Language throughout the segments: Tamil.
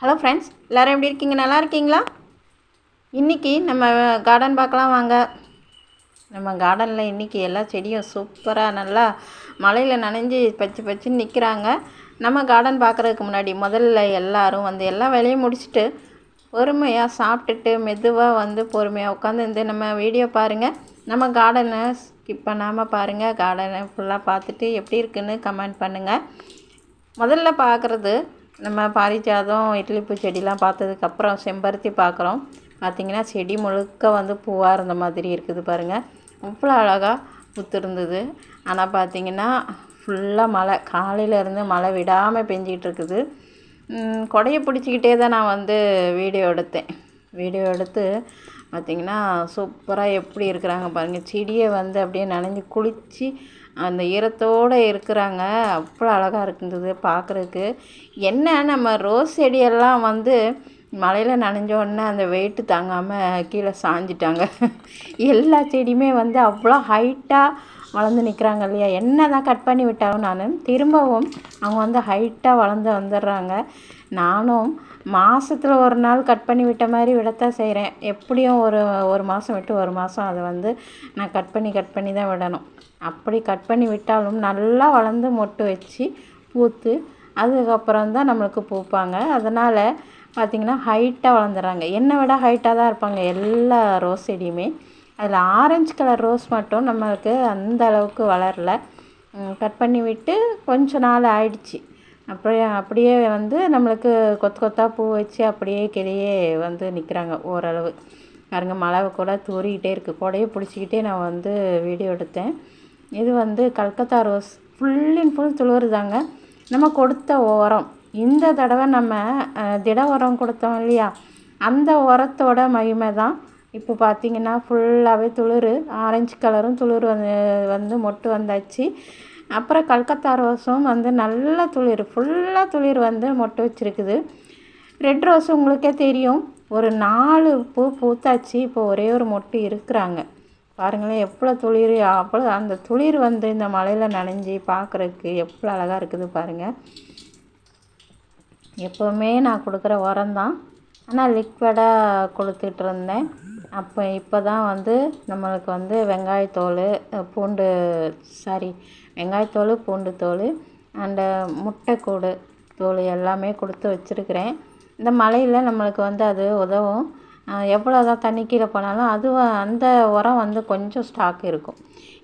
ஹலோ ஃப்ரெண்ட்ஸ், எல்லோரும் எப்படி இருக்கீங்க? நல்லா இருக்கீங்களா? இன்றைக்கி நம்ம கார்டன் பார்க்கலாம் வாங்க. நம்ம கார்டனில் இன்றைக்கி எல்லா செடியும் சூப்பராக நல்லா மழையில் நனைஞ்சி பச்சை பச்சுன்னு நிற்கிறாங்க. நம்ம கார்டன் பார்க்குறதுக்கு முன்னாடி முதல்ல எல்லோரும் எல்லா வேலையும் முடிச்சுட்டு பொறுமையாக சாப்பிட்டுட்டு மெதுவாக பொறுமையாக உட்காந்து நம்ம வீடியோ பாருங்கள். நம்ம கார்டனை ஸ்கிப் பண்ணாமல் பாருங்கள். கார்டனை ஃபுல்லாக பார்த்துட்டு எப்படி இருக்குன்னு கமெண்ட் பண்ணுங்கள். முதல்ல பார்க்குறது நம்ம பாரிஜாதம், இட்லிப்பூ செடிலாம் பார்த்ததுக்கப்புறம் செம்பருத்தி பார்க்குறோம். பார்த்திங்கன்னா செடி முழுக்க பூவாக இருந்த மாதிரி இருக்குது பாருங்கள். அவ்வளோ அழகாக பூத்திருந்தது. ஆனால் பார்த்திங்கன்னா ஃபுல்லாக மழை, காலையிலேருந்து மழை விடாமல் பெஞ்சிக்கிட்டு இருக்குது. கொடையை பிடிச்சிக்கிட்டே தான் நான் வீடியோ எடுத்து பார்த்திங்கன்னா சூப்பராக எப்படி இருக்கிறாங்க பாருங்கள். செடியை அப்படியே நனைஞ்சி குளித்து அந்த ஈரத்தோடு இருக்கிறாங்க. அவ்வளோ அழகாக இருந்தது பார்க்குறதுக்கு. என்ன நம்ம ரோஸ் செடியெல்லாம் மழையில் நனைஞ்சோடனே அந்த வெயிட்டு தாங்காமல் கீழே சாஞ்சிட்டாங்க. எல்லா செடியுமே அவ்வளோ ஹைட்டாக வளர்ந்து நிற்கிறாங்க இல்லையா. என்ன தான் கட் பண்ணி விட்டாலும் நான் திரும்பவும் அவங்க ஹைட்டாக வளர்ந்து வந்துடுறாங்க. நானும் மாதத்தில் ஒரு நாள் கட் பண்ணி விட்ட மாதிரி விடத்தான் செய்கிறேன். எப்படியும் ஒரு மாதம் விட்டு ஒரு மாதம் அதை நான் கட் பண்ணி தான் விடணும். அப்படி கட் பண்ணி விட்டாலும் நல்லா வளர்ந்து மொட்டு வச்சு பூத்து அதுக்கப்புறம் தான் நம்மளுக்கு பூப்பாங்க. அதனால் பார்த்திங்கன்னா ஹைட்டாக வளர்ந்துறாங்க. என்னை விட ஹைட்டாக தான் இருப்பாங்க எல்லா ரோஸ் செடியுமே. அதில் ஆரஞ்சு கலர் ரோஸ் மட்டும் நம்மளுக்கு அந்த அளவுக்கு வளரல. கட் பண்ணி விட்டு கொஞ்ச நாள் ஆயிடுச்சு. அப்படியே நம்மளுக்கு கொத்து கொத்தாக பூ வச்சு அப்படியே கிளியே நிற்கிறாங்க ஓரளவு. பாருங்க, மழை கூட தூறிக்கிட்டே இருக்குது. கொடையை பிடிச்சிக்கிட்டே நான் வீடியோ எடுத்தேன். இது Calcutta rose full and full துளிருதாங்க. நம்ம கொடுத்த உரம், இந்த தடவை நம்ம திட உரம் கொடுத்தோம் இல்லையா, அந்த உரத்தோட மகிமை தான். இப்போ பார்த்திங்கன்னா ஃபுல்லாகவே துளிர், ஆரஞ்சு கலரும் துளிர் மொட்டு வந்தாச்சு. அப்புறம் கல்கத்தா ரோஸும் நல்ல துளிர், ஃபுல்லாக துளிர் மொட்டு வச்சுருக்குது. ரெட் ரோஸ் உங்களுக்கே தெரியும், ஒரு 4 பூ பூத்தாச்சு. இப்போ ஒரே ஒரு மொட்டு இருக்கிறாங்க. பாருங்களேன் எவ்வளோ துளிர், அவ்வளோ அந்த துளிர் இந்த மழையில் நனைஞ்சி பார்க்குறதுக்கு எவ்வளோ அழகாக இருக்குது பாருங்கள். எப்போவுமே நான் கொடுக்குற உரம் தான், ஆனால் லிக்விடாக கொடுத்துட்டு இருந்தேன். இப்போ தான் நம்மளுக்கு வெங்காயத்தோல், வெங்காயத்தோல், பூண்டு தோல் அண்டு முட்டைக்கூடு தோல் எல்லாமே கொடுத்து வச்சுருக்கிறேன். இந்த மழையில் நம்மளுக்கு அது உதவும். எவ்வளோ தான் தண்ணி கீழே போனாலும் அந்த உரம் கொஞ்சம் ஸ்டாக் இருக்கும்.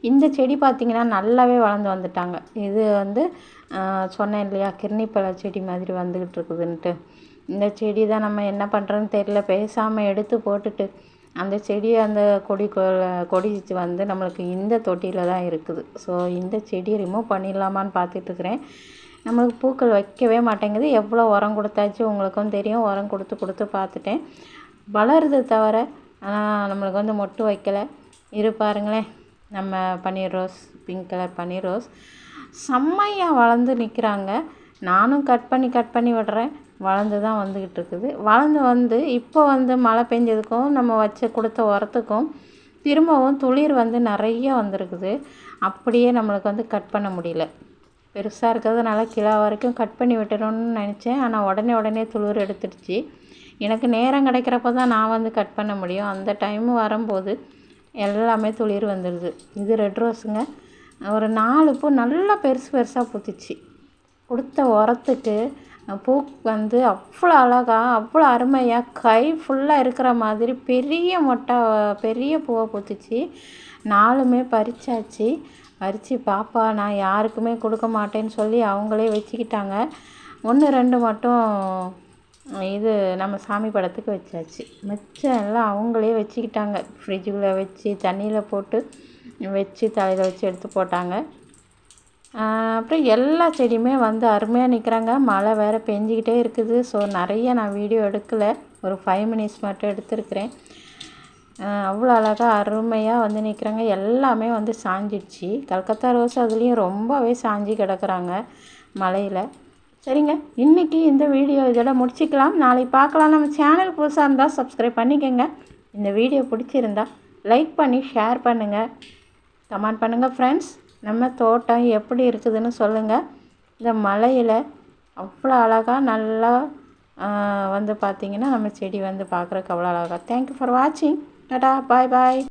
இந்த செடி பார்த்திங்கன்னா நல்லாவே வளர்ந்து வந்துட்டாங்க. இது சொன்னேன் இல்லையா, கிர்னிப்பழ செடி மாதிரி வந்துக்கிட்டு இருக்குதுன்ட்டு. இந்த செடி தான் நம்ம என்ன பண்ணுறோன்னு தெரியல, பேசாமல் எடுத்து போட்டுட்டு அந்த செடி அந்த கொடி நம்மளுக்கு இந்த தொட்டியில் தான் இருக்குது. ஸோ இந்த செடியை ரிமூவ் பண்ணிடலாமான்னு பார்த்துட்ருக்குறேன். நம்மளுக்கு பூக்கள் வைக்கவே மாட்டேங்குது. எவ்வளோ உரம் கொடுத்தாச்சு உங்களுக்கும் தெரியும். உரம் கொடுத்து பார்த்துட்டேன், வளருது தவிர நம்மளுக்கு மொட்டு வைக்கலை. பாருங்களேன், நம்ம பன்னீர் ரோஸ், பிங்க் கலர் பன்னீர் ரோஸ் செம்மையாக வளர்ந்து நிற்கிறாங்க. நானும் கட் பண்ணி விடுறேன், வளர்ந்து தான் வந்துக்கிட்டு இருக்குது. வளர்ந்து இப்போ மழை பெஞ்சதுக்கும் நம்ம கொடுத்த உரத்துக்கும் திரும்பவும் துளிர் நிறைய வந்திருக்குது. அப்படியே நம்மளுக்கு கட் பண்ண முடியல. பெருசாக இருக்கிறதுனால கிலோ வரைக்கும் கட் பண்ணி விட்டுறோன்னு நினச்சேன். ஆனால் உடனே துளிர் எடுத்துடுச்சு. எனக்கு நேரம் கிடைக்கிறப்ப தான் நான் கட் பண்ண முடியும். அந்த டைமு வரும்போது எல்லாமே துளிர் வந்துடுது. இது ரெட் ரோஸுங்க. ஒரு 4 பூ நல்லா பெருசாக பூத்துச்சு. கொடுத்த உரத்துக்கு பூ அவ்வளோ அழகாக, அவ்வளோ அருமையாக, கை ஃபுல்லாக இருக்கிற மாதிரி பெரிய பூவை பூத்துச்சு. 4மே பறிச்சாச்சு. பறித்து பாப்பா நான் யாருக்குமே கொடுக்க மாட்டேன்னு சொல்லி அவங்களே வச்சுக்கிட்டாங்க. 1 2 மட்டும் இது நம்ம சாமி படத்துக்கு வச்சாச்சு. மிச்சம் எல்லாம் அவங்களே வச்சுக்கிட்டாங்க. ஃப்ரிட்ஜுக்குள்ளே வச்சு தண்ணியில் போட்டு வச்சு தலையில் வச்சு எடுத்து போட்டாங்க. அப்புறம் எல்லா செடியுமே அருமையாக நிற்கிறாங்க. மழை வேறு பெஞ்சிக்கிட்டே இருக்குது. ஸோ நிறைய நான் வீடியோ எடுக்கலை, ஒரு 5 மினிட்ஸ் மட்டும் எடுத்துருக்கிறேன். அவ்வளோ அழகாக அருமையாக நிற்கிறாங்க. எல்லாமே சாஞ்சிடுச்சு. கல்கத்தா ரோஸ் அதுலேயும் ரொம்பவே சாஞ்சி கிடக்குறாங்க மழையில். சரிங்க, இன்றைக்கி இந்த வீடியோ இதோட முடிச்சிக்கலாம். நாளைக்கு பார்க்கலாம். நம்ம சேனல் புதுசாக இருந்தால் சப்ஸ்கிரைப் பண்ணிக்கோங்க. இந்த வீடியோ பிடிச்சிருந்தா லைக் பண்ணி ஷேர் பண்ணுங்கள், கமெண்ட் பண்ணுங்கள். ஃப்ரெண்ட்ஸ், நம்ம தோட்டம் எப்படி இருக்குதுன்னு சொல்லுங்கள். இந்த மழையில் அவ்வளோ அழகாக நல்லா வந்து பார்த்திங்கன்னா நம்ம செடி வந்து பார்க்குறக்கு அவ்வளோ அழகாக. தேங்க்யூ ஃபார் வாட்சிங். டாடா, பாய் பாய்.